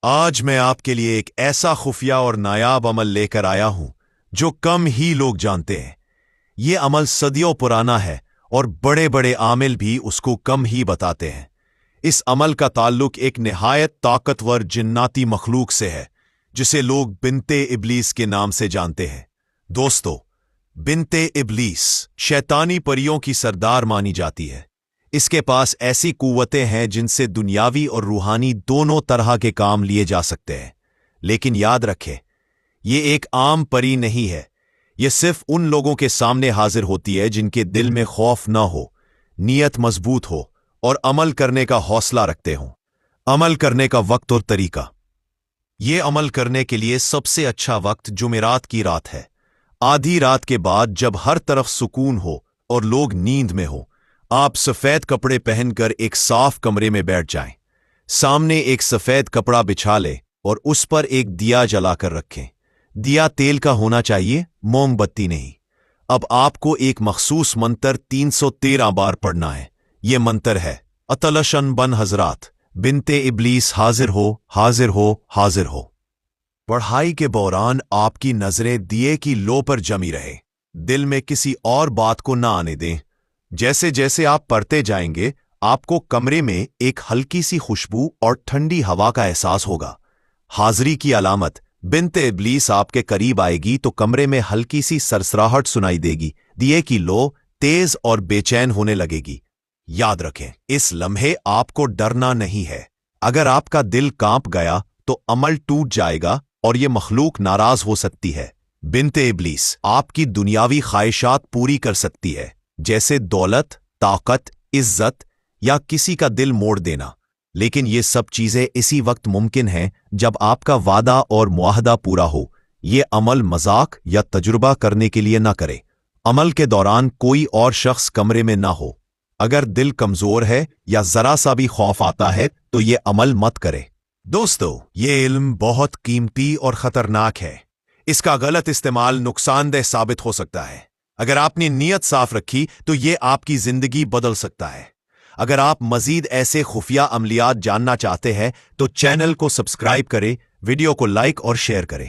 آج میں آپ کے لیے ایک ایسا خفیہ اور نایاب عمل لے کر آیا ہوں جو کم ہی لوگ جانتے ہیں۔ یہ عمل صدیوں پرانا ہے اور بڑے بڑے عامل بھی اس کو کم ہی بتاتے ہیں۔ اس عمل کا تعلق ایک نہایت طاقتور جناتی مخلوق سے ہے جسے لوگ بنت ابلیس کے نام سے جانتے ہیں۔ دوستو، بنت ابلیس شیطانی پریوں کی سردار مانی جاتی ہے۔ اس کے پاس ایسی قوتیں ہیں جن سے دنیاوی اور روحانی دونوں طرح کے کام لیے جا سکتے ہیں۔ لیکن یاد رکھیں، یہ ایک عام پری نہیں ہے۔ یہ صرف ان لوگوں کے سامنے حاضر ہوتی ہے جن کے دل میں خوف نہ ہو، نیت مضبوط ہو اور عمل کرنے کا حوصلہ رکھتے ہوں۔ عمل کرنے کا وقت اور طریقہ۔ یہ عمل کرنے کے لیے سب سے اچھا وقت جمعرات کی رات ہے۔ آدھی رات کے بعد جب ہر طرف سکون ہو اور لوگ نیند میں ہو، آپ سفید کپڑے پہن کر ایک صاف کمرے میں بیٹھ جائیں۔ سامنے ایک سفید کپڑا بچھا لیں اور اس پر ایک دیا جلا کر رکھیں۔ دیا تیل کا ہونا چاہیے، موم بتی نہیں۔ اب آپ کو ایک مخصوص منتر 313 بار پڑھنا ہے۔ یہ منتر ہے: اتلشن بن حضرات، بنت ابلیس حاضر ہو، حاضر ہو، حاضر ہو۔ پڑھائی کے دوران آپ کی نظریں دیے کی لو پر جمی رہے۔ دل میں کسی اور بات کو نہ آنے دیں۔ جیسے جیسے آپ پڑھتے جائیں گے، آپ کو کمرے میں ایک ہلکی سی خوشبو اور ٹھنڈی ہوا کا احساس ہوگا۔ حاضری کی علامت: بنت ابلیس آپ کے قریب آئے گی تو کمرے میں ہلکی سی سرسراہٹ سنائی دے گی، دیے کی لو تیز اور بے چین ہونے لگے گی۔ یاد رکھیں، اس لمحے آپ کو ڈرنا نہیں ہے۔ اگر آپ کا دل کانپ گیا تو عمل ٹوٹ جائے گا اور یہ مخلوق ناراض ہو سکتی ہے۔ بنت ابلیس آپ کی دنیاوی خواہشات پوری کر سکتی ہے، جیسے دولت، طاقت، عزت یا کسی کا دل موڑ دینا۔ لیکن یہ سب چیزیں اسی وقت ممکن ہیں جب آپ کا وعدہ اور معاہدہ پورا ہو۔ یہ عمل مذاق یا تجربہ کرنے کے لیے نہ کرے۔ عمل کے دوران کوئی اور شخص کمرے میں نہ ہو۔ اگر دل کمزور ہے یا ذرا سا بھی خوف آتا ہے تو یہ عمل مت کرے۔ دوستو، یہ علم بہت قیمتی اور خطرناک ہے۔ اس کا غلط استعمال نقصان دہ ثابت ہو سکتا ہے۔ اگر آپ نے نیت صاف رکھی تو یہ آپ کی زندگی بدل سکتا ہے۔ اگر آپ مزید ایسے خفیہ عملیات جاننا چاہتے ہیں تو چینل کو سبسکرائب کریں، ویڈیو کو لائک اور شیئر کریں۔